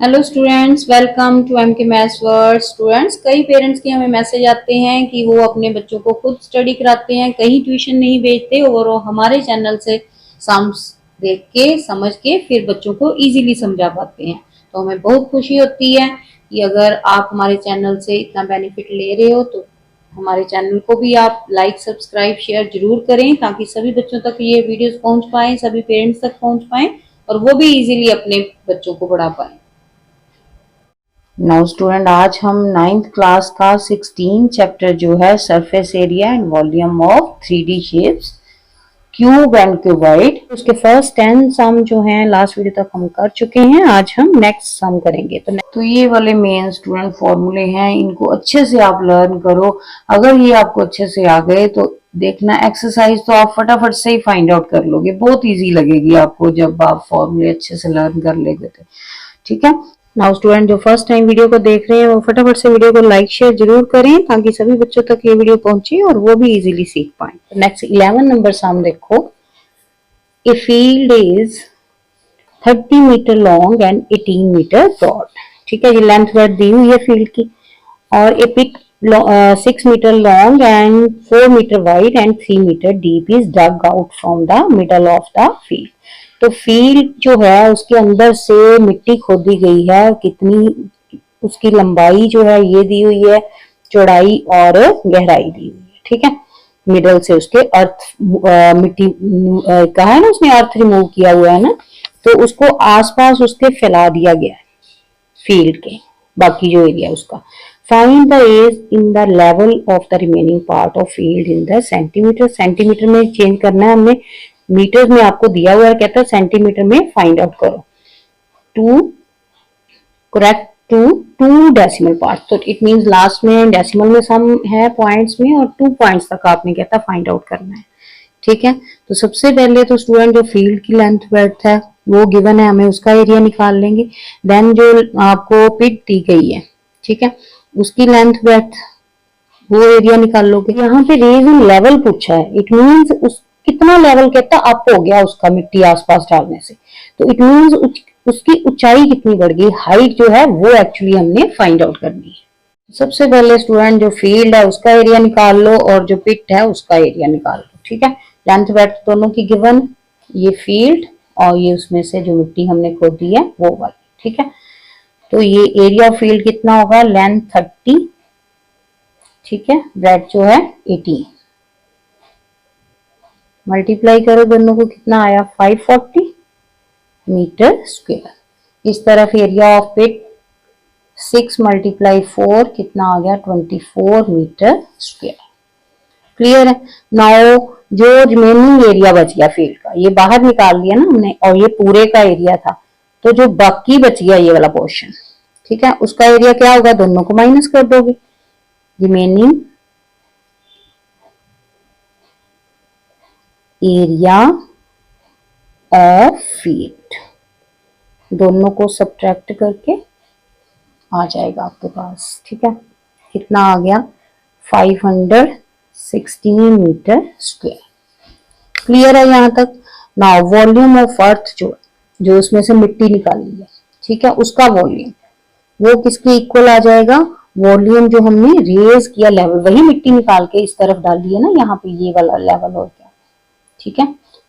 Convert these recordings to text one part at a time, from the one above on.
Hello students, welcome to M K maths world. Students, कई parents के हमें message आते हैं कि वो अपने बच्चों को खुद स्टडी कराते हैं, कहीं ट्यूशन नहीं भेजते और वो हमारे चैनल से साम्स देख के समझ के फिर बच्चों को इजीली समझा पाते हैं। तो हमें बहुत खुशी होती है कि अगर आप हमारे चैनल से इतना बेनिफिट ले रहे हो तो हमारे चैनल को भी आप लाइक, सब्सक्राइब, शेयर जरूर करें ताकि सभी बच्चों तक ये वीडियोस पहुंच पाए, सभी पेरेंट्स तक पहुंच पाए और वो भी इजीली अपने बच्चों को पढ़ा पाए। नाउ स्टूडेंट, आज हम 9th क्लास का 16 चैप्टर जो है surface area and volume of 3D shapes, cube and cuboid, उसके फर्स्ट 10 सम जो हैं लास्ट वीडियो तक हम कर चुके हैं। आज हम नेक्स्ट सम करेंगे। तो ये वाले मेन स्टूडेंट फॉर्मूले हैं, इनको अच्छे से आप लर्न करो। अगर ये आपको अच्छे से आ गए तो देखना एक्सरसाइज तो आप फटाफट से ही फाइंड आउट कर लोगे, बहुत इजी लगेगी आपको जब आप फॉर्मूले अच्छे से लर्न कर लेंगे। ठीक है। नाउ स्टूडेंट, जो फर्स्ट टाइम वीडियो को देख रहे हैं वो फटाफट से वीडियो को लाइक शेयर जरूर करें ताकि सभी बच्चों तक ये वीडियो पहुंचे और वो भी इजीली सीख पाए। नेक्स्ट 11 नंबर सम देखो। A field is 30 metre long and 18 metre broad. ठीक है, ये लेंथ वर्थ दी हुई है फील्ड की। और a pit 6 metre long and 4 metre wide and 3 metre deep is dug out from the middle of the field. तो field जो है उसके अंदर से मिट्टी खोदी गई है, कितनी उसकी लंबाई जो है ये दी हुई है, चौड़ाई और गहराई दी हुई है। ठीक है, मिडल से उसके अर्थ मिट्टी कहा है ना, उसने अर्थ रिमूव किया हुआ है ना, तो उसको आसपास उसके फैला दिया गया है फील्ड के बाकी जो एरिया उसका। Find the edge in the level of the remaining part of field in the centimetre. Centimetre में चेंज करना है हमने, मीटर में आपको दिया हुआ है, कहता है सेंटीमीटर में फाइंड आउट करो। To correct to decimal part, तो इट मींस लास्ट में डेसिमल में सम है पॉइंट्स में और 2 पॉइंट्स तक आपने कहता फाइंड आउट करना है। ठीक है, तो सबसे पहले तो स्टूडेंट जो फील्ड की लेंथ ब्रेड्थ है वो गिवन है, हमें उसका एरिया निकाल लेंगे। देन जो आपको पिट दी गई है, ठीक है, उसकी लेंथ ब्रेड्थ वो एरिया निकाल लोगे। यहाँ पे रेज इन लेवल पूछा है, इट मींस उस कितना लेवल कहता अप हो गया उसका मिट्टी आसपास डालने से, तो इट मींस उसकी ऊंचाई कितनी बढ़ गई, हाइट जो है वो एक्चुअली हमने फाइंड आउट करनी है। सबसे पहले स्टूडेंट जो फील्ड है उसका एरिया निकाल लो और जो पिट है उसका एरिया निकाल लो। ठीक है, लेंथ ब्रेड्थ दोनों की गिवन, ये फील्ड और ये उसमें से जो मिट्टी हमने खोदी है वो वाली। ठीक है, तो ये एरिया ऑफ फील्ड कितना होगा, लेंथ 30, ठीक है, ब्रेड्थ जो है 18, मल्टीप्लाई करो दोनों को, कितना आया 540 मीटर स्क्वायर। इस तरफ एरिया ऑफ पिट 6 × 4 कितना आ गया 24 मीटर स्क्वायर। क्लियर है। नाउ जो रिमेनिंग एरिया बच गया फील्ड का, ये बाहर निकाल लिया ना हमने और ये पूरे का एरिया था, तो जो बाकी बच गया ये वाला पोर्शन, ठीक है, उसका एरिया क्या होगा, दोनों को माइनस कर दोगे। रिमेनिंग एरिया ऑफ फील्ड, दोनों को सब्ट्रैक्ट करके आ जाएगा आपके पास। ठीक है, कितना आ गया 516 मीटर स्क्वायर। क्लियर है यहाँ तक। नाउ वॉल्यूम ऑफ अर्थ जो उसमें से मिट्टी निकाली है, ठीक है, उसका वॉल्यूम वो किसके इक्वल आ जाएगा, वॉल्यूम जो हमने रेज किया लेवल, वही मिट्टी निकाल के इस तरफ डाली है ना, यहाँ पे ये वाला लेवल हो गया। ठीक है,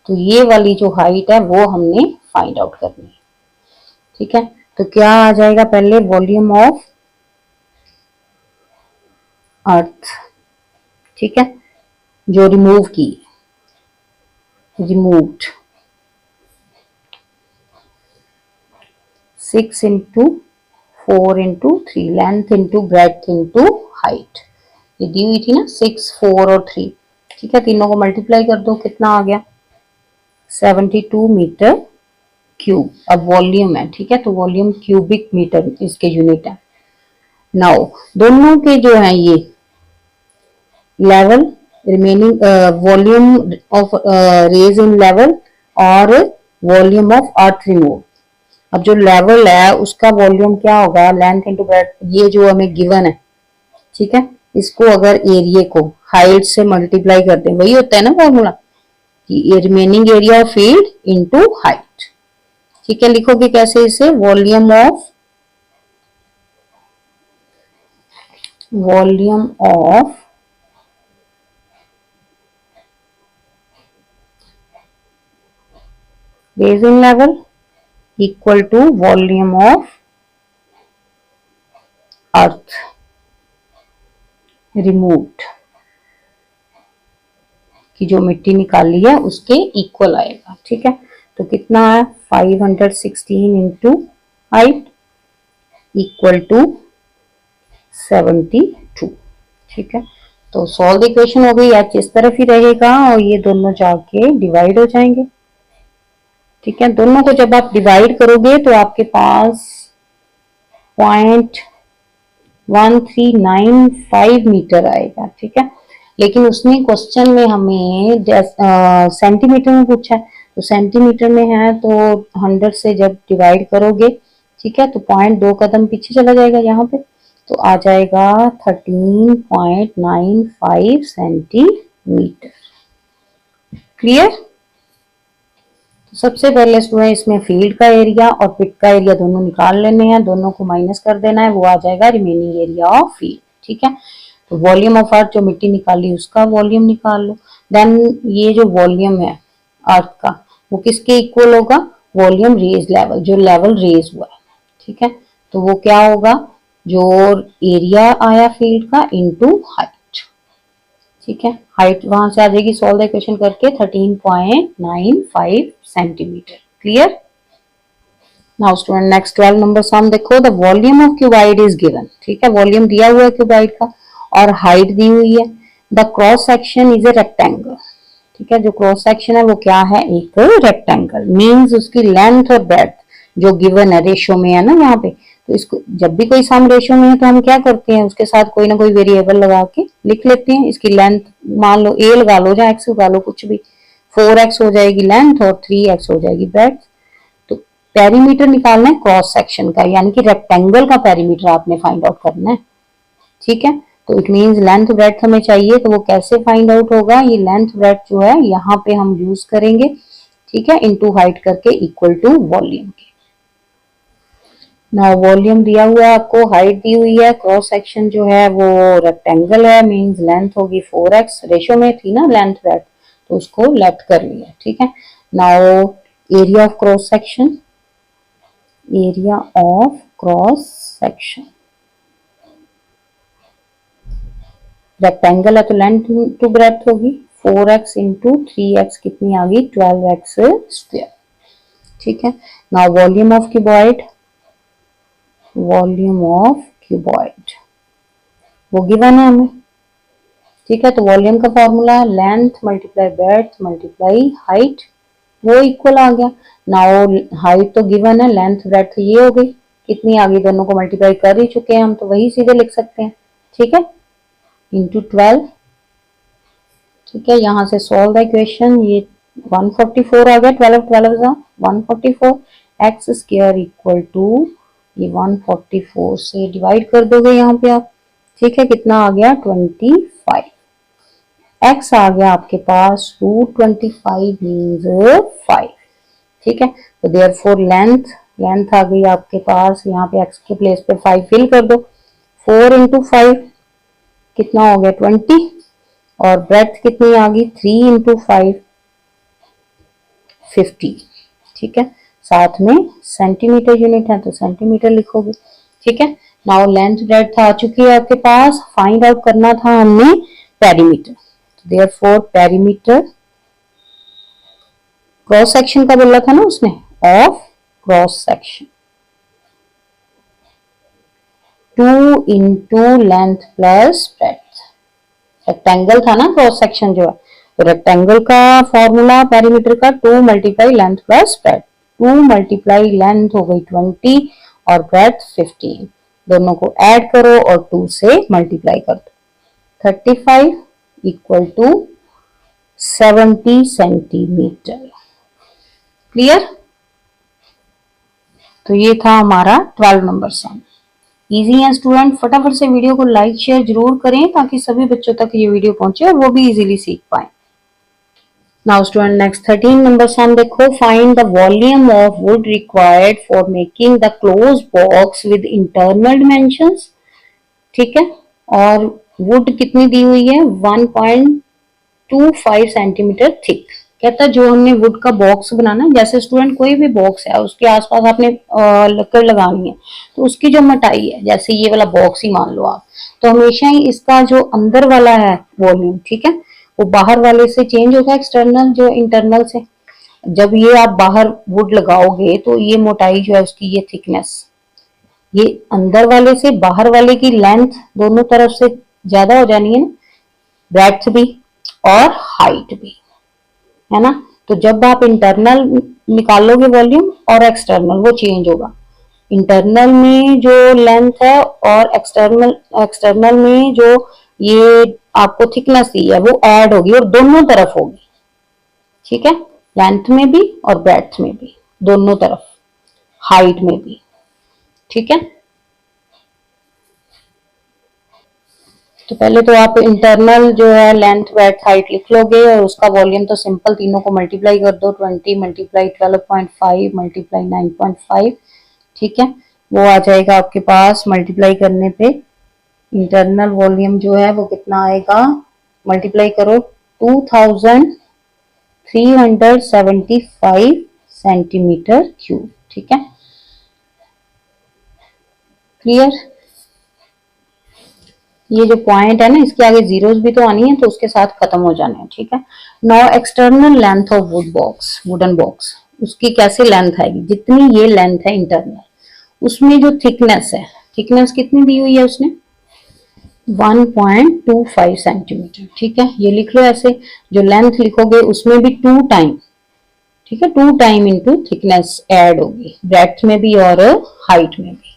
तो ये वाली जो हाइट है वो हमने फाइंड आउट करनी है। ठीक है, तो क्या आ जाएगा, पहले वॉल्यूम ऑफ अर्थ, ठीक है, जो रिमूव की, removed 6 × 4 × 3, length into breadth into height, ये दी हुई थी ना 6, 4 और 3। ठीक है, तीनों को मल्टीप्लाई कर दो, कितना आ गया 72 मीटर क्यूब। अब वॉल्यूम है, ठीक है, तो वॉल्यूम क्यूबिक मीटर इसके यूनिट है। नाउ दोनों के जो है ये level, remaining volume of rise in level और वॉल्यूम ऑफ अर्थ रिमूव। अब जो लेवल है उसका वॉल्यूम क्या होगा, लेंथ इंटू ब्रेड्थ, ये जो हमें गिवन है, ठीक है, इसको अगर एरिया को हाइट से मल्टीप्लाई करते हैं, वही होता है ना फॉर्मूला कि remaining area of field into height. ठीक है, लिखोगे कैसे इसे, volume of volume of basin level equal to volume of earth removed, की जो मिट्टी निकाली है उसके इक्वल आएगा। ठीक है, तो कितना है 516 इंटू हाइट इक्वल टू 72। ठीक है, तो सॉल्व इक्वेशन हो गई। एच इस तरफ ही रहेगा और ये दोनों जाके डिवाइड हो जाएंगे। ठीक है, दोनों को जब आप डिवाइड करोगे तो आपके पास 0.1395 मीटर आएगा। ठीक है, लेकिन उसने क्वेश्चन में हमें सेंटीमीटर में पूछा है, तो सेंटीमीटर में है तो 100 से जब डिवाइड करोगे, ठीक है, तो 0.2 कदम पीछे चला जाएगा यहाँ पे, तो आ जाएगा 13.95 सेंटीमीटर। क्लियर? तो सबसे पहले स्टूडेंट इसमें फील्ड का एरिया और पिट का एरिया दोनों निकाल लेने हैं, दोनों को माइनस कर देना है, वो आ जाएगा रिमेनिंग एरिया ऑफ फील्ड। ठीक है, तो वॉल्यूम ऑफ अर्थ जो मिट्टी निकाली उसका वॉल्यूम निकाल लो। देन ये जो वॉल्यूम है अर्थ का वो किसके इक्वल होगा? वॉल्यूम रेज लेवल, जो लेवल रेज हुआ है। ठीक है, तो वो क्या होगा? जो एरिया आया फील्ड का इनटू हाइट। ठीक है, हाइट वहां से आ जाएगी सॉल्व द इक्वेशन करके 13.95 centimetre. Clear? Now student next 12 number sum देखो, the volume of cuboid is given. ठीक है, वॉल्यूम दिया हुआ है क्यूबाइड का और हाइट दी हुई है। The cross section is a rectangle. ठीक है, जो क्रॉस सेक्शन है वो क्या है? एक रेक्टेंगल। मींस उसकी लेंथ और ब्रेड्थ जो गिवन है, रेशो में है ना यहाँ पे, तो इसको जब भी कोई सम रेशो में है तो हम क्या करते हैं, उसके साथ कोई ना कोई वेरिएबल लगा के लिख लेते हैं। इसकी लेंथ मान लो a लगा लो या x लगा लो, कुछ भी, 4x हो जाएगी लेंथ और 3x हो जाएगी ब्रेड्थ। तो पेरीमीटर निकालना है क्रॉस सेक्शन का, यानी कि रेक्टेंगल का पेरीमीटर आपने फाइंड आउट करना है। ठीक है, तो इट मींस लेंथ ब्रेड्थ हमें चाहिए, तो वो कैसे फाइंड आउट होगा? ये लेंथ ब्रेड्थ जो है यहाँ पे हम यूज करेंगे। ठीक है, इनटू हाइट करके इक्वल टू वॉल्यूम के। ना वॉल्यूम दिया हुआ है आपको, हाइट दी हुई है, क्रॉस सेक्शन जो है वो रेक्टेंगल है, मींस लेंथ होगी 4x, रेशो में थी ना लेंथ ब्रेड्थ, तो उसको लेफ्ट कर लिया। ठीक है, now area of cross section, area of cross section, rectangle है तो लेंथ टू ब्रेड्थ होगी 4x इंटू 3x, कितनी आ गई? 12x square. ठीक है, now volume of cuboid, volume of cuboid वो गिवन है हमें। ठीक है, तो वॉल्यूम का formula length multiply breadth multiply height, वो इक्वल आ गया। नाउ हाइट तो गिवन है, लेंथ ब्रेड्थ ये हो गई, कितनी आ गई? दोनों को मल्टीप्लाई कर ही चुके हैं हम, तो वही सीधे लिख सकते हैं। ठीक है, इंटू 12। ठीक है, यहां से सॉल्व द इक्वेशन, ये 144 आ गया, 12 12 144, एक्स स्क्वायर इक्वल टू ये 144 से डिवाइड कर दोगे यहाँ पे आप। ठीक है, कितना आ गया? 25। x आ गया आपके पास √25 मीन्स 5। ठीक है, तो देयरफॉर लेंथ आ गई आपके पास, यहाँ पे x के प्लेस पे 5 फिल कर दो, 4 इंटू 5 कितना हो गया? 20, और ब्रेड्थ कितनी आ गई? 3 इंटू 5 50। ठीक है, साथ में सेंटीमीटर यूनिट है तो सेंटीमीटर लिखोगे। ठीक है, नाउ लेंथ ब्रेड्थ आ चुकी है आपके पास, फाइंड आउट करना था हमने पेरीमीटर, तो देयरफॉर पेरीमीटर क्रॉस सेक्शन का बोला था ना उसने, of cross section 2 into length plus breadth. Rectangle था ना क्रॉस सेक्शन जो है, तो रेक्टेंगल का फॉर्मूला पेरीमीटर का 2 multiply length plus breadth, 2 multiply length हो गई 20 और ब्रेड्थ 15, दोनों को ऐड करो और 2 से मल्टीप्लाई कर दो, 35 इक्वल टू 70 सेंटीमीटर। क्लियर? तो ये था हमारा 12 नंबर सम। इजी है स्टूडेंट, फटाफट से वीडियो को लाइक शेयर जरूर करें ताकि सभी बच्चों तक ये वीडियो पहुंचे और वो भी इजीली सीख पाए। Now student next 13 number sum देखो, find the volume of wood required for making the close box with internal dimensions. ठीक है, और वुड कितनी दी हुई है 1.25 सेंटीमीटर थिक। कहता है जो हमने वुड का बॉक्स बनाना, जैसे स्टूडेंट कोई भी बॉक्स है उसके आसपास आपने लकड़ लगानी है, तो उसकी जो मोटाई है, जैसे ये वाला बॉक्स ही मान लो आप, तो हमेशा ही इसका जो अंदर वाला है वॉल्यूम, ठीक है, वो बाहर वाले से चेंज होगा, एक्सटर्नल जो इंटरनल से। जब ये आप बाहर वुड लगाओगे तो ये मोटाई जो है उसकी, ये थिकनेस, ये अंदर वाले से बाहर वाले की लेंथ दोनों तरफ से ज्यादा हो जानी है ना, ब्रेड्थ भी और हाइट भी, है ना। तो जब आप इंटरनल निकालोगे वॉल्यूम और एक्सटर्नल, वो चेंज होगा। इंटरनल में जो लेंथ है और एक्सटर्नल एक्सटर्नल में जो ये आपको थिकनेस दी है वो ऐड होगी और दोनों तरफ होगी, ठीक है, लेंथ में भी और ब्रेड्थ में भी, दोनों तरफ, हाइट में भी, ठीक है। तो पहले तो आप इंटरनल जो है लेंथ ब्रेड्थ हाइट लिख लोगे और उसका वॉल्यूम तो सिंपल, तीनों को मल्टीप्लाई कर दो, 20 मल्टीप्लाई 12.5 मल्टीप्लाई 9.5, ठीक है, वो आ जाएगा आपके पास। मल्टीप्लाई करने पे इंटरनल वॉल्यूम जो है वो कितना आएगा, मल्टीप्लाई करो 2375 सेंटीमीटर क्यूब, ठीक है, क्लियर। ये जो पॉइंट है ना, इसके आगे जीरोस भी तो आनी है, तो उसके साथ खत्म हो जाना है, ठीक है। Now external length of would box, wooden box, उसकी कैसे लेंथ आएगी, जितनी ये लेंथ है इंटरनल, उसमें जो थिकनेस है, थिकनेस कितनी दी हुई है उसने 1.25 सेंटीमीटर, ठीक है, ये लिख लो ऐसे। जो लेंथ लिखोगे उसमें भी 2 टाइम, ठीक है, 2 टाइम इंटू थिकनेस ऐड होगी, ब्रेड्थ में भी और हाइट में भी,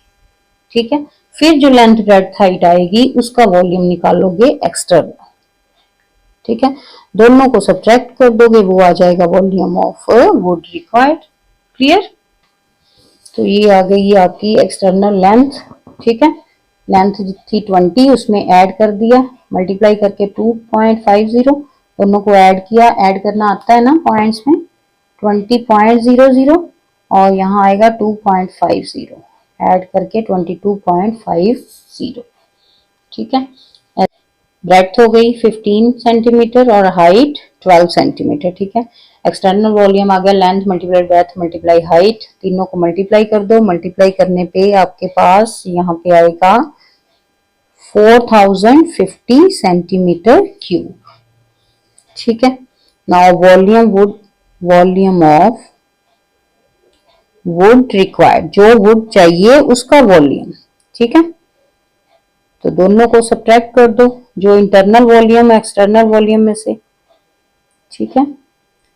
ठीक है। फिर जो लेंथ ब्रेड्थ हाइट आएगी उसका वॉल्यूम निकालोगे एक्सटर्नल, ठीक है, दोनों को सब्ट्रैक्ट कर दोगे, वो आ जाएगा volume of wood required, clear. तो ये आ गई आपकी एक्सटर्नल लेंथ, ठीक है, लेंथ थी 20, उसमें ऐड कर दिया, मल्टीप्लाई करके 2.50, दोनों को ऐड किया, ऐड करना आता है ना पॉइंट्स में, 20.00 और यहाँ आएगा 2.50, ऐड करके 22.50, ठीक है। ब्रेड्थ हो गई 15 सेंटीमीटर और हाइट 12 सेंटीमीटर, ठीक है। एक्सटर्नल वॉल्यूम आ गया length multiply breadth multiply height, तीनों को मल्टीप्लाई कर दो, मल्टीप्लाई करने पे आपके पास यहाँ पे आएगा 4050 सेंटीमीटर क्यूब, ठीक है। Now volume of wood required, जो वुड चाहिए उसका वॉल्यूम, ठीक है। तो दोनों को सब्ट्रैक्ट कर दो, जो इंटरनल वॉल्यूम एक्सटर्नल वॉल्यूम में से, ठीक है।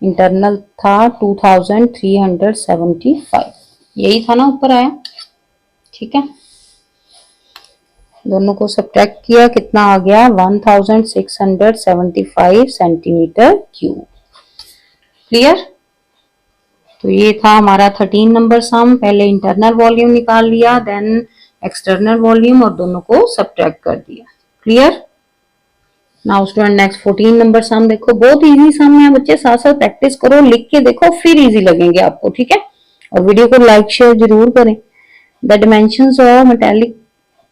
इंटरनल था 2375, यही था ना ऊपर आया, ठीक है। दोनों को सब्ट्रैक्ट किया, कितना आ गया 1675 सेंटीमीटर क्यूब, क्लियर। तो ये था हमारा 13 नंबर सम। पहले इंटरनल वॉल्यूम निकाल लिया, देन एक्सटर्नल वॉल्यूम और दोनों को सब्ट्रैक्ट कर दिया, clear. Now student next 14 number sum देखो, बहुत इजी सम है बच्चे, साथ साथ प्रैक्टिस करो, लिख के देखो, फिर इजी लगेंगे आपको, ठीक है। और वीडियो को लाइक शेयर जरूर करें। The dimensions of metallic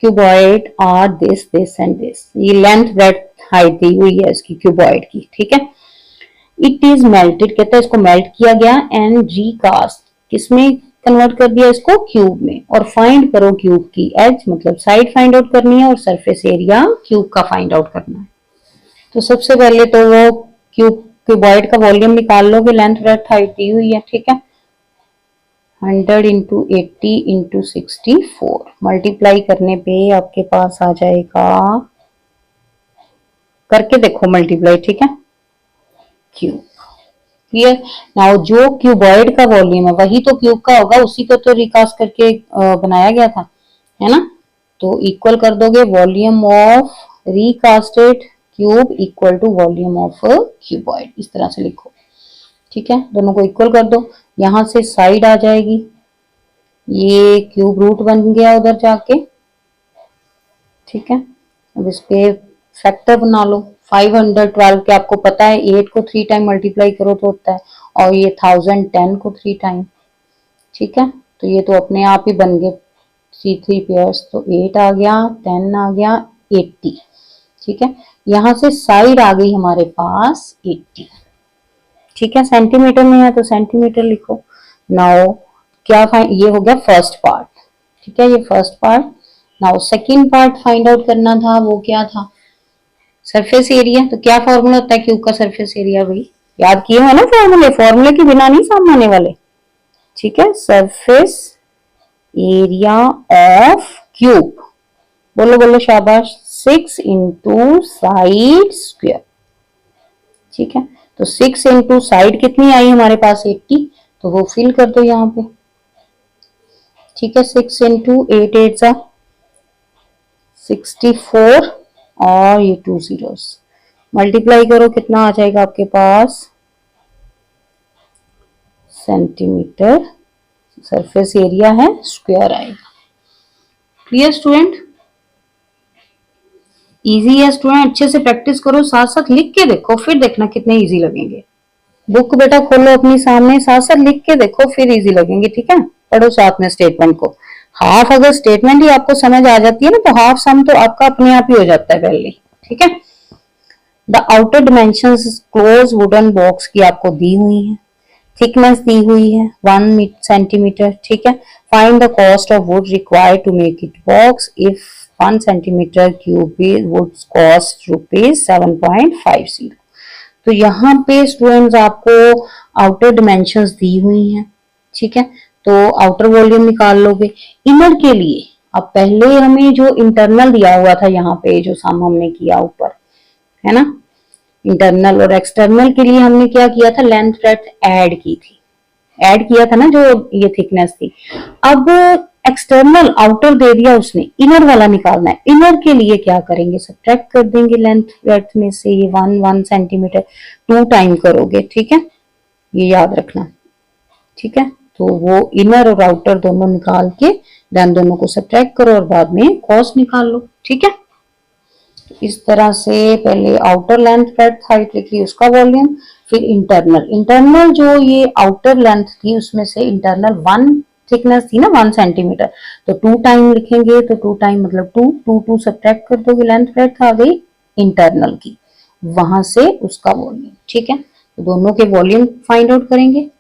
cuboid are this this and this, ये लेंथ ब्रेड्थ हाइट दी हुई है इसकी क्यूबॉइड की, ठीक है। इट इज मेल्टेड, कहता है इसको मेल्ट किया गया, एंड रीकास्ट, किसमें कन्वर्ट कर दिया इसको, क्यूब में, और फाइंड करो क्यूब की एज, मतलब साइड फाइंड आउट करनी है और सरफेस एरिया क्यूब का फाइंड आउट करना है। तो सबसे पहले तो वो क्यूबॉइड का वॉल्यूम निकाल लोगे, लेंथ ब्रेड्थ हाइट दी हुई है, ठीक है, 100 इंटू 80 इंटू 64, मल्टीप्लाई करने पे आपके पास आ जाएगा, करके देखो मल्टीप्लाई, ठीक है, क्यूब, क्लियर। नाउ जो क्यूबॉइड का वॉल्यूम है वही तो क्यूब का होगा, उसी को तो रिकास्ट करके बनाया गया था, है ना। तो इक्वल कर दोगे volume of recasted cube equal to volume of cuboid, इस तरह से लिखो, ठीक है। दोनों को इक्वल कर दो, यहां से साइड आ जाएगी, ये क्यूब रूट बन गया उधर जाके, ठीक है। अब इस पे फैक्टर बना लो, 512 के आपको पता है 8 को 3 टाइम मल्टीप्लाई करो तो होता है, और ये 1010 को 3 टाइम, ठीक है। तो ये तो अपने आप ही बन गए 3 पेयर्स, तो 8 आ गया, 10 आ गया, 80। ठीक है, यहां से साइड आ गई हमारे पास 80। ठीक है, सेंटीमीटर में है तो सेंटीमीटर लिखो। नाउ क्या ये हो गया फर्स्ट पार्ट। ठीक है, ये first part. Now second part find out करना था, वो क्या था? Surface area. तो क्या फॉर्मूला होता है क्यूब का सरफेस एरिया? भाई याद किए हो ना फॉर्मूले, फॉर्मूले के बिना नहीं सामने आने वाले। ठीक है, सरफेस एरिया ऑफ क्यूब, बोलो बोलो शाबाश, 6 इंटू साइड स्क्वायर। ठीक है, तो 6 इंटू साइड कितनी आई हमारे पास? 80, तो वो फिल कर दो यहाँ पे। ठीक है, 6 इंटू 8 8 सा 64 और ये 2 zeros मल्टीप्लाई करो, कितना आ जाएगा आपके पास? सेंटीमीटर सरफेस एरिया है, स्क्वायर आएगा। Clear student? इजी है स्टूडेंट, अच्छे से प्रैक्टिस करो, साथ साथ लिख के देखो, फिर देखना कितने इजी लगेंगे। बुक बेटा खोलो अपनी सामने, साथ साथ लिख के देखो, फिर इजी लगेंगे। ठीक है, पढ़ो साथ में स्टेटमेंट को। हाफ अगर स्टेटमेंट ही आपको समझ आ जाती है ना, तो हाफ सम तो आपका अपने आप ही हो जाता है पहले। ठीक है, the outer dimensions close wooden box की आपको दी हुई है, थिकनेस दी हुई है 1 सेंटीमीटर। ठीक है, find the cost of wood required to make it box if 1 centimetre cube wood cost ₹7.50। तो यहाँ पे स्टूडेंट्स आपको आउटर डिमेंशंस दी हुई हैं। ठीक है, तो आउटर वॉल्यूम निकाल लोगे। इनर के लिए अब पहले हमें जो इंटरनल दिया हुआ था, यहाँ पे जो सम हमने किया ऊपर है ना, इंटरनल और एक्सटर्नल के लिए हमने क्या किया था? लेंथ ब्रेड्थ ऐड की थी, ऐड किया था ना, जो ये थिकनेस थी। अब एक्सटर्नल आउटर दे दिया उसने, इनर वाला निकालना है। इनर के लिए क्या करेंगे? सब्ट्रैक्ट कर देंगे लेंथ ब्रेड्थ में से ये 1 सेंटीमीटर, 2 टाइम करोगे। ठीक है, ये याद रखना। ठीक है, तो वो इनर और आउटर दोनों निकाल के देन दोनों को सब्ट्रैक्ट करो और बाद में कॉस्ट निकाल लो। ठीक है, इस तरह से पहले आउटर लेंथ ब्रेड्थ हाइट लिख ली, उसका वॉल्यूम, फिर इंटरनल। इंटरनल जो ये आउटर लेंथ थी उसमें से इंटरनल 1 थिकनेस थी ना 1 सेंटीमीटर, तो 2 टाइम लिखेंगे, तो 2 टाइम मतलब 2 सब्ट्रैक्ट कर दोगे, लेंथ ब्रेड्थ आ गई इंटरनल की, वहां से उसका वॉल्यूम। ठीक है, तो दोनों के वॉल्यूम फाइंड आउट करेंगे।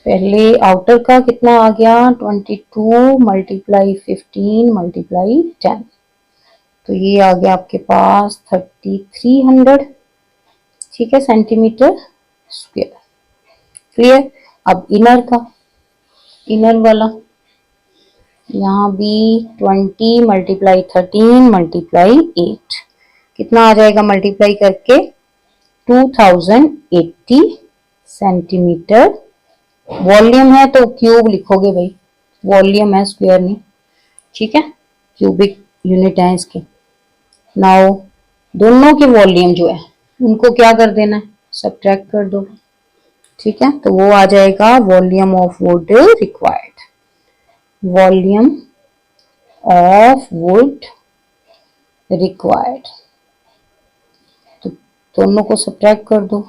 पहले आउटर का कितना आ गया? 22 मल्टीप्लाई 15 मल्टीप्लाई 10, तो ये आ गया आपके पास 3300। ठीक है, सेंटीमीटर स्क्वायर। क्लियर? अब इनर का, इनर वाला यहाँ भी 20 मल्टीप्लाई 13 मल्टीप्लाई 8, कितना आ जाएगा मल्टीप्लाई करके? 2080 सेंटीमीटर। वॉल्यूम है तो क्यूब लिखोगे भाई, वॉल्यूम है, स्क्वायर नहीं। ठीक है, क्यूबिक यूनिट है इसके। नाउ दोनों के वॉल्यूम जो है उनको क्या कर देना है? सब्ट्रैक्ट कर दो। ठीक है, तो वो आ जाएगा volume of wood required, volume of wood required, तो दोनों को सब्ट्रैक्ट कर दो।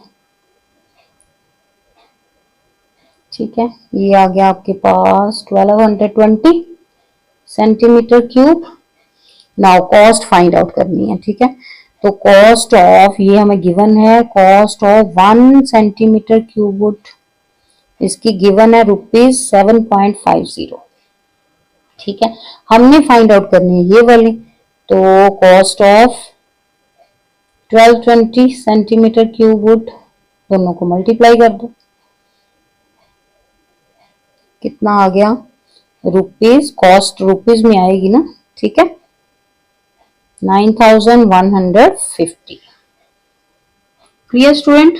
ठीक है, ये आ गया आपके पास 1220 centimetre cube. Now cost find out करनी है। ठीक है, तो कॉस्ट ऑफ, ये हमें गिवन है, cost of 1 centimetre cube would, इसकी गिवन है ₹7.50। ठीक है, हमने फाइंड आउट करनी है ये वाली, तो cost of 1220 centimetre cube would, दोनों को मल्टीप्लाई कर दो, कितना आ गया? रुपीज, कॉस्ट रुपीज में आएगी ना। ठीक है, 9150। Clear student?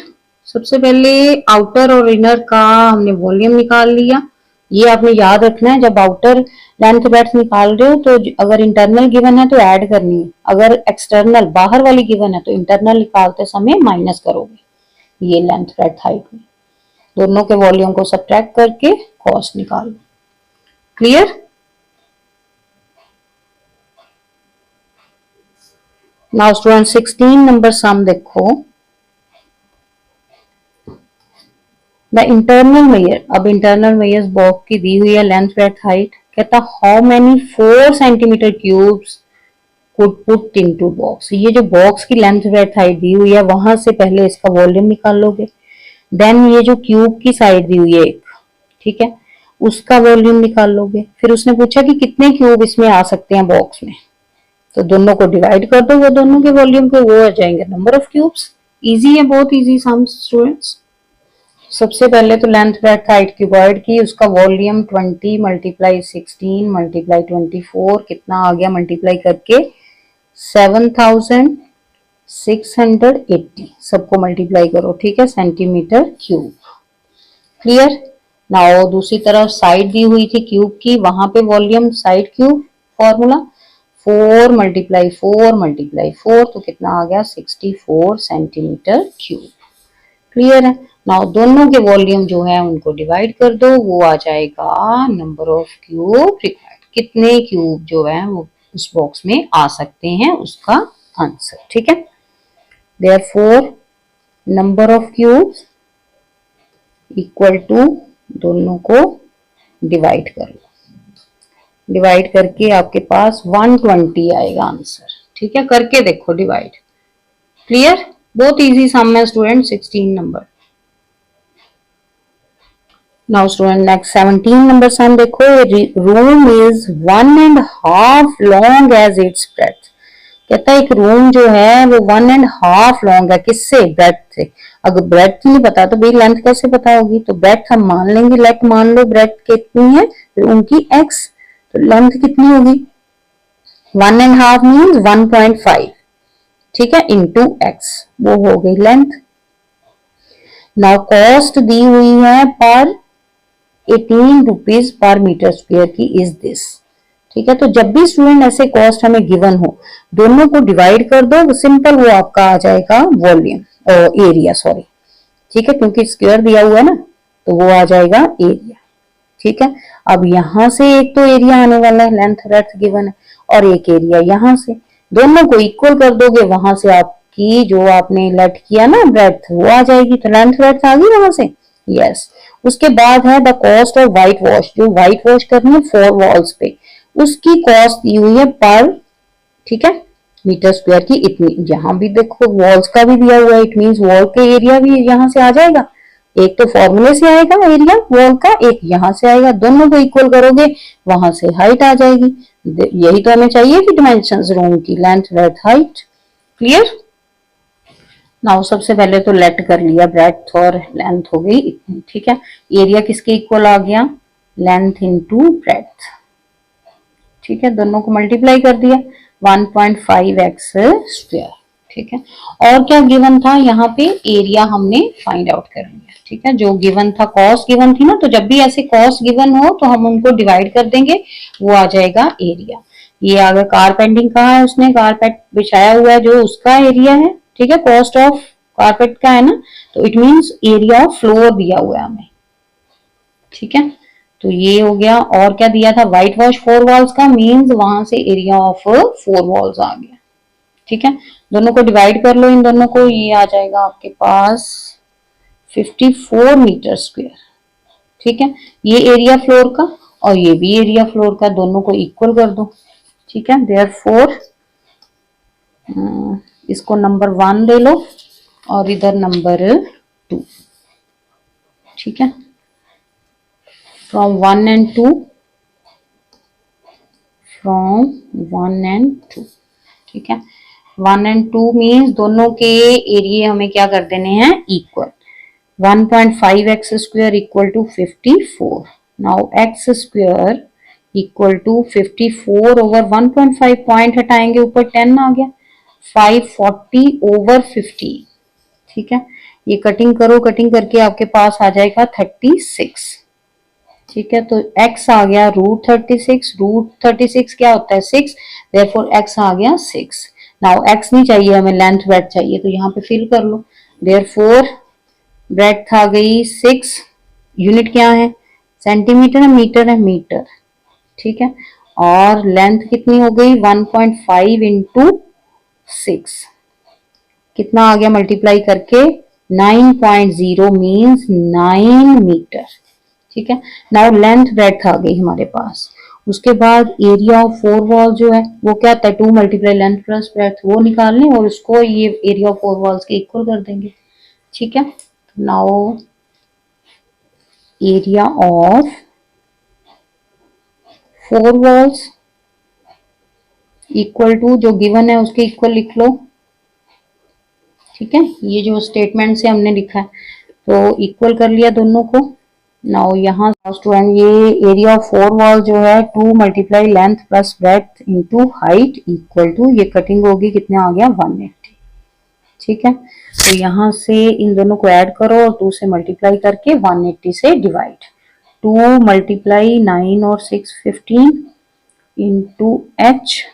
सबसे पहले आउटर और इनर का हमने वॉल्यूम निकाल लिया। ये आपने याद रखना है, जब आउटर लेंथ ब्रेड्थ निकाल रहे हो तो अगर इंटरनल गिवन है तो ऐड करनी है, अगर एक्सटर्नल बाहर वाली गिवन है तो इंटरनल निकालते समय माइनस करोगे ये लेंथ ब्रेड्थ हाइट में। दोनों के वॉल्यूम को सब्ट्रैक्ट करके कॉस्ट निकाल लो। Clear? Now student 16 number sum देखो, द इंटरनल मेयर। अब इंटरनल मेयर्स बॉक्स की दी हुई है लेंथ ब्रेड्थ हाइट, कहता how many 4 centimetre cubes could put into box। ये जो बॉक्स की लेंथ ब्रेड्थ हाइट दी हुई है वहां से पहले इसका वॉल्यूम निकाल लोगे, देन ये जो क्यूब की साइड दी हुई है एक, ठीक है, उसका वॉल्यूम निकाल लोगे। फिर उसने पूछा कि कितने क्यूब इसमें आ सकते हैं बॉक्स में, तो दोनों को डिवाइड कर दो, वो दोनों के वॉल्यूम के वो आ जाएंगे नंबर ऑफ क्यूब्स। इजी है, बहुत इजी सम स्टूडेंट्स। सबसे पहले तो लेंथ ब्रेड्थ हाइट क्यूबॉइड की, उसका वॉल्यूम 20 मल्टीप्लाई 16 मल्टीप्लाई 24 कितना आ गया, मल्टीप्लाई करके 7680, सबको मल्टीप्लाई करो, ठीक है, सेंटीमीटर क्यूब। क्लियर। नाउ दूसरी तरफ साइड दी हुई थी क्यूब की, वहां पे volume side cube formula 4 multiply 4 multiply 4, तो कितना आ गया 64 सेंटीमीटर क्यूब। क्लियर है। नाउ दोनों के वॉल्यूम जो है उनको डिवाइड कर दो, वो आ जाएगा नंबर ऑफ क्यूब रिक्वायर्ड, कितने क्यूब जो है वो उस बॉक्स में आ सकते हैं, उसका आंसर, ठीक है। Therefore number of cubes equal to, दोनों को डिवाइड कर लो, डिवाइड करके आपके पास 120 आएगा आंसर, ठीक है, करके देखो डिवाइड। क्लियर, बहुत इजी सम है student, 16 number. Now student next 17 number sum देखो, room is 1.5 long as its breadth. कहता है एक रूम जो है वो 1.5 लॉन्ग है, किससे, ब्रेड्थ से। अगर ब्रेड्थ नहीं पता तो भाई लेंथ कैसे पता होगी, तो ब्रेड्थ हम मान लेंगे, लेट मान लो ब्रेड्थ कितनी है रूम की x, तो लेंथ कितनी होगी 1.5 मीन्स 1.5, ठीक है, इंटू x, वो हो गई लेंथ। नाउ कॉस्ट दी हुई है पर 18 रुपीज पर मीटर स्क्वायर की, इज दिस, ठीक है। तो जब भी स्टूडेंट ऐसे कॉस्ट हमें गिवन हो, दोनों को डिवाइड कर दो, सिंपल वो आपका आ जाएगा वॉल्यूम एरिया, सॉरी, ठीक है, क्योंकि स्क्वायर दिया हुआ है ना, तो वो आ जाएगा एरिया, ठीक है। अब यहां से एक तो एरिया आने वाला है, लेंथ ब्रेड्थ गिवन है, और एक एरिया यहां से, दोनों को इक्वल कर दोगे, वहां से आपकी जो आपने लेट किया ना ब्रेड्थ वो आ जाएगी, तो लेंथ ब्रेड्थ आ गई वहां से, यस। उसके बाद है the cost of white wash, जो व्हाइट वॉश करनी है 4 वॉल्स पे, उसकी कॉस्ट दी हुई है पर, ठीक है, मीटर स्क्वायर की इतनी। यहां भी देखो वॉल्स का भी दिया हुआ है, इट मींस वॉल के एरिया भी यहां से आ जाएगा, एक तो फॉर्मूले से आएगा एरिया वॉल का, एक यहां से आएगा, दोनों को इक्वल करोगे वहां से हाइट आ जाएगी। यही तो हमें चाहिए कि डिमेंशंस रूम की, length breadth height. Clear. Now सबसे पहले तो लेट कर लिया, ब्रेड्थ और लेंथ हो गई इतनी, ठीक है। एरिया किसके इक्वल आ गया, लेंथ इंटू ब्रेड्थ, ठीक है, दोनों को मल्टीप्लाई कर दिया 1.5x स्क्वायर, ठीक है। और क्या गिवन था यहाँ पे, एरिया हमने फाइंड आउट कर लिया, ठीक है। जो गिवन था कॉस्ट गिवन थी ना, तो जब भी ऐसे कॉस्ट गिवन हो तो हम उनको डिवाइड कर देंगे, वो आ जाएगा एरिया। ये अगर कारपेंटिंग कहा है उसने, कारपेट बिछाया हुआ है जो, उसका एरिया है, ठीक है, कॉस्ट ऑफ कारपेट का है ना, तो it means area of floor दिया हुआ है हमें, ठीक है। तो ये हो गया। और क्या दिया था, व्हाइट वॉश 4 वॉल्स का, मींस वहां से एरिया ऑफ 4 वॉल्स आ गया, ठीक है। दोनों को डिवाइड कर लो इन दोनों को, ये आ जाएगा आपके पास 54 मीटर स्क्वायर, ठीक है। ये एरिया फ्लोर का और ये भी एरिया फ्लोर का, दोनों को इक्वल कर दो, ठीक है। देयरफॉर इसको नंबर 1 दे लो और इधर नंबर 2, ठीक है। फ्रॉम 1 and 2, फ्रॉम 1 and 2, ठीक है। 1 and 2 मीन्स दोनों के एरिया हमें क्या कर देने हैं, equal. 1.5x square equal to 54, now x square equal to 54 over 1.5, point हटाएंगे ऊपर 10 आ गया, 540 ओवर 50, ठीक है। ये कटिंग करो, कटिंग करके आपके पास आ जाएगा 36, ठीक है। तो x आ गया √36, √36 क्या होता है 6, देयरफॉर x आ गया 6। नाउ x नहीं चाहिए हमें, लेंथ ब्रेड्थ चाहिए, तो यहाँ पे फिल कर लो, देयरफॉर ब्रेड्थ आ गई 6, यूनिट क्या है, सेंटीमीटर है, मीटर है, मीटर, ठीक है। और लेंथ कितनी हो गई 1.5 इंटू 6, कितना आ गया मल्टीप्लाई करके 9.0 मीन्स 9 मीटर, ठीक है। नाउ लेंथ ब्रेड्थ आ गई हमारे पास, उसके बाद एरिया ऑफ 4 वॉल्स जो है वो क्या था, 2 मल्टीप्लाई लेंथ प्लस ब्रेड्थ, वो निकालने और उसको ये एरिया ऑफ 4 वॉल्स के इक्वल कर देंगे। ठीक है, now area of 4 walls equal to जो गिवन है उसके इक्वल लिख लो। ठीक है, ये जो स्टेटमेंट से हमने लिखा है तो इक्वल कर लिया दोनों को। नाउ यहाँ स्टूडेंट ये एरिया ऑफ 4 वॉल जो है 2 multiply length plus breadth into height equal to, ये कटिंग होगी कितने आ गया 180। ठीक है, तो यहाँ से इन दोनों को ऐड करो और 2 से मल्टीप्लाई करके 180 से डिवाइड। 2 मल्टीप्लाई 9 और 6 15 इंटू एच,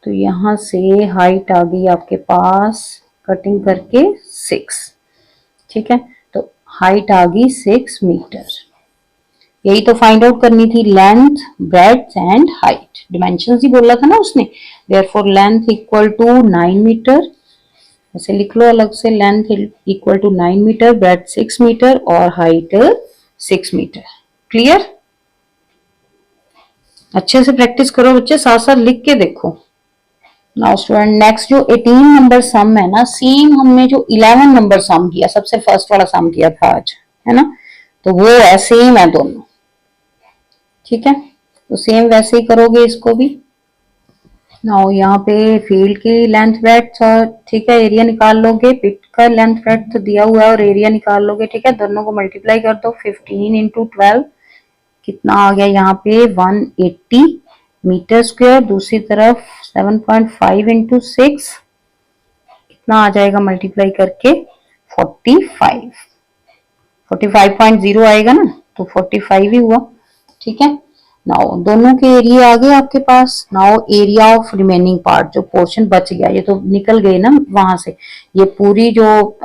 तो यहाँ से हाइट आ गई आपके पास कटिंग करके 6। ठीक है, तो हाइट आ गई 6 मीटर। यही तो फाइंड आउट करनी थी, length breadth and height, dimensions ही बोला था ना उसने। Therefore length equal to 9 metre, ऐसे लिख लो अलग से, length equal to 9 metre, breadth 6 metre और हाइट 6 मीटर। क्लियर? अच्छे से प्रैक्टिस करो बच्चे, साथ साथ लिख के देखो। नाउ स्टूडेंट नेक्स्ट जो 18 नंबर सम है ना, सेम हमने जो 11 नंबर सम किया, सबसे फर्स्ट वाला सम किया था आज, है ना, तो वो है सेम है दोनों। ठीक है, तो सेम वैसे ही करोगे इसको भी। नाउ यहाँ पे फील्ड की लेंथ ब्रेड्थ और ठीक है एरिया निकाल लोगे, पिट का लेंथ ब्रेड्थ दिया हुआ है और एरिया निकाल लोगे। ठीक है, दोनों को मल्टीप्लाई कर दो, 15 इंटू 12 कितना आ गया यहाँ पे 180 मीटर स्क्वायर, दूसरी तरफ 7.5 इंटू 6 कितना आ जाएगा मल्टीप्लाई करके 45.0 आएगा ना, तो 45 ही हुआ। ठीक है, नाउ दोनों के एरिया आ गए आपके पास। Now area of remaining part, जो पोर्शन बच गया, ये तो निकल गए ना वहां से, ये पूरी जो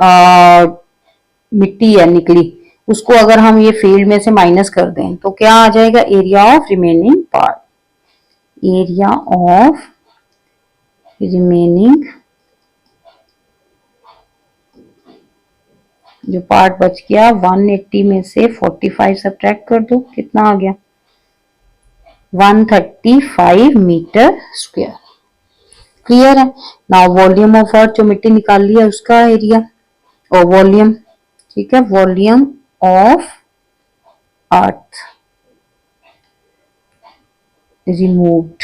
मिट्टी है निकली, उसको अगर हम ये फील्ड में से माइनस कर दें तो क्या आ जाएगा, area of remaining part. Area of remaining, जो पार्ट बच गया 180 में से 45 सब्ट्रैक्ट कर दो, कितना आ गया 135 मीटर स्क्वायर। क्लियर है? नाउ वॉल्यूम ऑफ अर्थ, जो मिट्टी निकाल लिया उसका एरिया और वॉल्यूम। ठीक है, वॉल्यूम ऑफ अर्थ रिमूव्ड,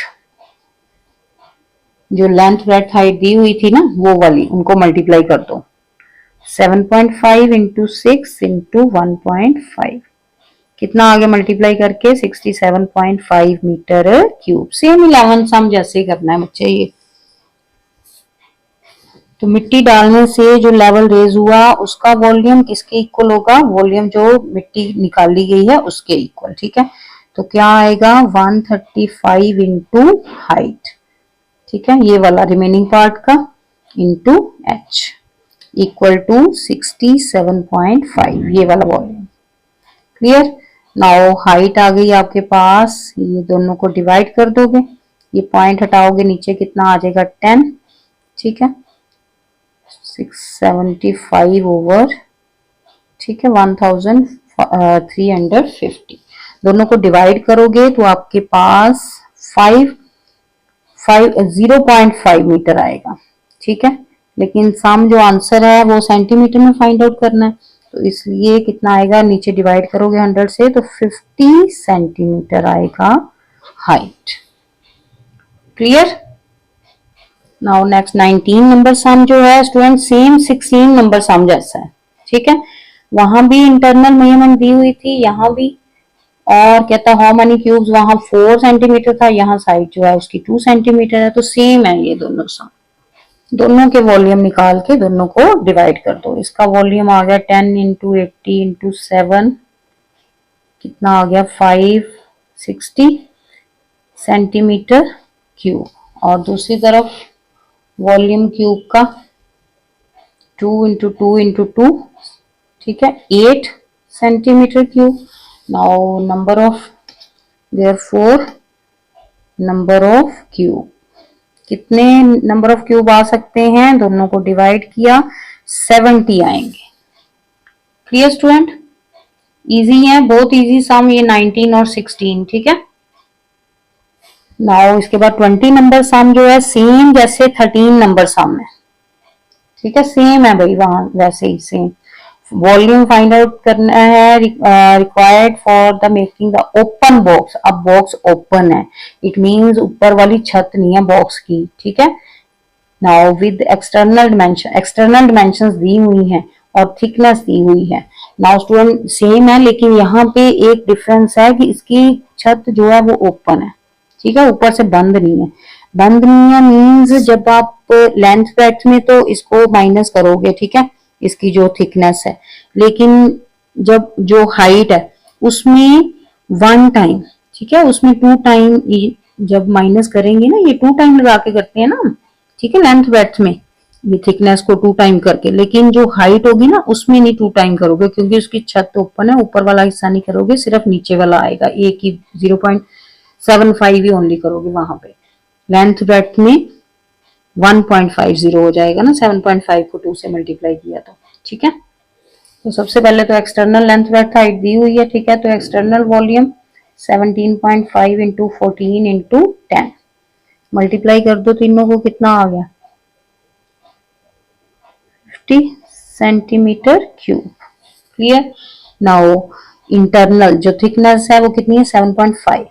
जो लेंथ ब्रेड्थ हाइट दी हुई थी ना वो वाली, उनको मल्टीप्लाई कर दो, 7.5 इंटू 6 इंटू 1.5 कितना आ गया मल्टीप्लाई करके 67.5 मीटर क्यूब। सेम 11 सम जैसे ही करना है बच्चे ये। तो मिट्टी डालने से जो लेवल रेज हुआ उसका वॉल्यूम किसके इक्वल होगा, वॉल्यूम जो मिट्टी निकाली गई है उसके इक्वल। ठीक है, तो क्या आएगा 135 इंटू हाइट, ठीक है, ये वाला रिमेनिंग पार्ट का, इंटू एच इक्वल टू 67.5, ये वाला वॉल्यूम। क्लियर? नाउ हाइट आ गई आपके पास, ये दोनों को डिवाइड कर दोगे, ये पॉइंट हटाओगे नीचे कितना आ जाएगा 10। ठीक है, 675 ओवर, ठीक है 1350, दोनों को डिवाइड करोगे तो आपके पास 0.5 मीटर आएगा। ठीक है, लेकिन सम जो आंसर है वो सेंटीमीटर में फाइंड आउट करना है, तो इसलिए कितना आएगा, नीचे डिवाइड करोगे 100 से तो 50 सेंटीमीटर आएगा हाइट। Clear? Now next 19 number sum जो है स्टूडेंट सेम 16 नंबर सम जैसा है। ठीक है, वहां भी इंटरनल मेजरमेंट दी हुई थी, यहाँ भी, और कहता हाउ मेनी क्यूब्स, वहां 4 सेंटीमीटर था, यहाँ साइड जो है उसकी 2 सेंटीमीटर है, तो सेम है ये दोनों सम। दोनों के वॉल्यूम निकाल के दोनों को डिवाइड कर दो। इसका वॉल्यूम आ गया 10 इंटू 80 इंटू 7 कितना आ गया 560 सेंटीमीटर क्यूब, और दूसरी तरफ वॉल्यूम क्यूब का 2 इंटू 2 इंटू 2, ठीक है 8 centimetre cube. Now number of, therefore number of cube, कितने नंबर ऑफ क्यूब आ सकते हैं, दोनों को डिवाइड किया 70 आएंगे। Clear student? इजी है, बहुत इजी सम ये 19 और 16। ठीक है, नाउ इसके बाद 20 नंबर सम जो है सेम जैसे 13 नंबर सम है, ठीक है, सेम है भाई, वहां वैसे ही सेम। वॉल्यूम फाइंड आउट करना है required for the making the open box. अब बॉक्स ओपन है, इट मींस ऊपर वाली छत नहीं है बॉक्स की, ठीक है। नाउ विद एक्सटर्नल डिमेंशंस दी हुई हैं और थिकनेस दी हुई है। नाउ स्टूडेंट सेम है, लेकिन यहाँ पे एक डिफरेंस है कि इसकी छत जो है वो ओपन है, ठीक है, ऊपर से बंद नहीं है। बंद नहीं है मींस जब आप लेंथ ब्रेड्थ में तो इसको माइनस करोगे, ठीक है, इसकी जो थिकनेस है, लेकिन जब जो हाइट है उसमें 1 टाइम, ठीक है, उसमें 2 टाइम जब माइनस करेंगे ना, ये 2 टाइम लगा के करते हैं ना, ठीक है, लेंथ ब्रेड्थ में ये थिकनेस को 2 टाइम करके, लेकिन जो हाइट होगी ना उसमें नहीं 2 टाइम करोगे क्योंकि उसकी छत ओपन है, ऊपर वाला हिस्सा नहीं करोगे, सिर्फ नीचे वाला आएगा, एक ही 0.75 ही ओनली करोगे वहां पे। लेंथ ब्रेड्थ में 1.50 हो जाएगा ना, 7.5 को 2 से मल्टीप्लाई किया तो, ठीक है। तो सबसे पहले तो एक्सटर्नल लेंथ ब्रेड्थ हाइट दी हुई है, ठीक है, तो external volume 17.5 into 14 into 10 multiply कर दो तीनों को, कितना आ गया 50 centimetre cube. Clear. Now internal जो थिकनेस है वो कितनी है 7.5,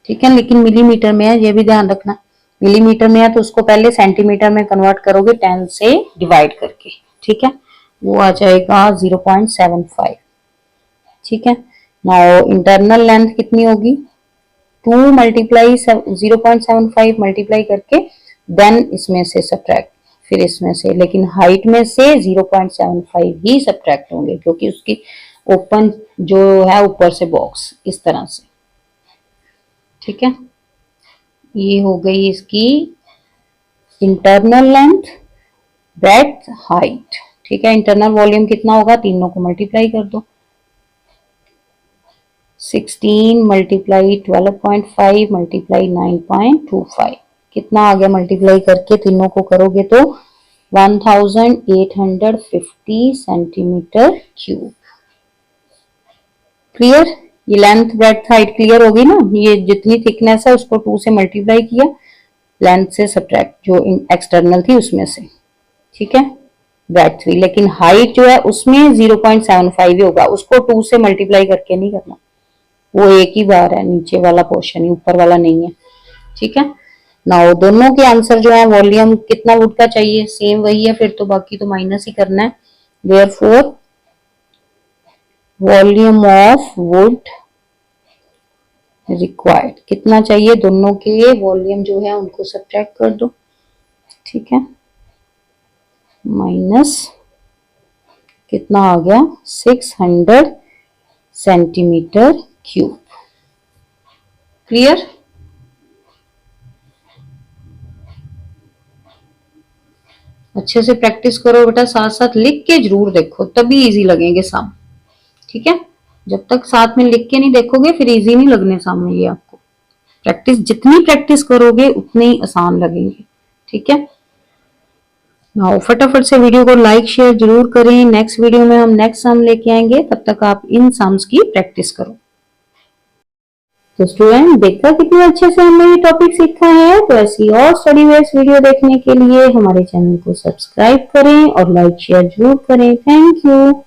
ठीक है, लेकिन मिलीमीटर में है, ये भी ध्यान रखना, मिलीमीटर में है तो उसको पहले सेंटीमीटर में कन्वर्ट करोगे 10 से डिवाइड करके, ठीक है, वो आ जाएगा 0.75, ठीक है। नाउ इंटरनल लेंथ कितनी होगी 2 मल्टीप्लाई 0.75 मल्टीप्लाई करके देन इसमें से सब्ट्रैक्ट, फिर इसमें से, लेकिन हाइट में से 0.75 ही सब्ट्रैक्ट होंगे क्योंकि उसकी ओपन जो है ऊपर से बॉक्स इस तरह से, ठीक है। ये हो गई इसकी इंटरनल लेंथ ब्रेड्थ हाइट, ठीक है। इंटरनल वॉल्यूम कितना होगा, तीनों को मल्टीप्लाई कर दो, 16 मल्टीप्लाई 12.5 मल्टीप्लाई 9.25 कितना आ गया, मल्टीप्लाई करके तीनों को करोगे तो 1850 सेंटीमीटर क्यूब। क्लियर। ये लेंथ ब्रेड्थ हाइट क्लियर होगी ना, ये जितनी थिकनेस है उसको 2 से मल्टीप्लाई किया, लेंथ से सब्ट्रैक्ट जो एक्सटर्नल थी उसमें से, ठीक है, ब्रेड्थ भी, लेकिन हाइट जो है उसमें 0.75 ही होगा, उसको 2 से मल्टीप्लाई करके नहीं करना, वो एक ही बार है, नीचे वाला पोर्शन ही, ऊपर वाला नहीं है, ठीक है। नाउ दोनों के आंसर जो है वॉल्यूम कितना वुड का चाहिए, सेम वही है, फिर तो बाकी तो माइनस ही करना है। Therefore volume of wood required कितना चाहिए, दोनों के वॉल्यूम जो है उनको सब्ट्रैक्ट कर दो, ठीक है, माइनस कितना आ गया 600 सेंटीमीटर क्यूब। क्लियर। अच्छे से प्रैक्टिस करो बेटा, साथ साथ लिख के जरूर देखो तभी इजी लगेंगे सम, ठीक है। जब तक साथ में लिख के नहीं देखोगे फिर इजी नहीं लगने सामने ये आपको। प्रैक्टिस जितनी प्रैक्टिस करोगे उतने ही आसान लगेंगे, ठीक है। नाउ फटाफट से वीडियो को लाइक शेयर जरूर करें। नेक्स्ट वीडियो में हम नेक्स्ट सम लेके आएंगे, तब तक आप इन सम्स की प्रैक्टिस करो। तो स्टूडेंट देखा कितने अच्छे से हमने ये टॉपिक सीखा है। तो ऐसी और स्टडी बेस्ड वीडियो देखने के लिए हमारे चैनल को सब्सक्राइब करें और लाइक शेयर जरूर करें। Thank you.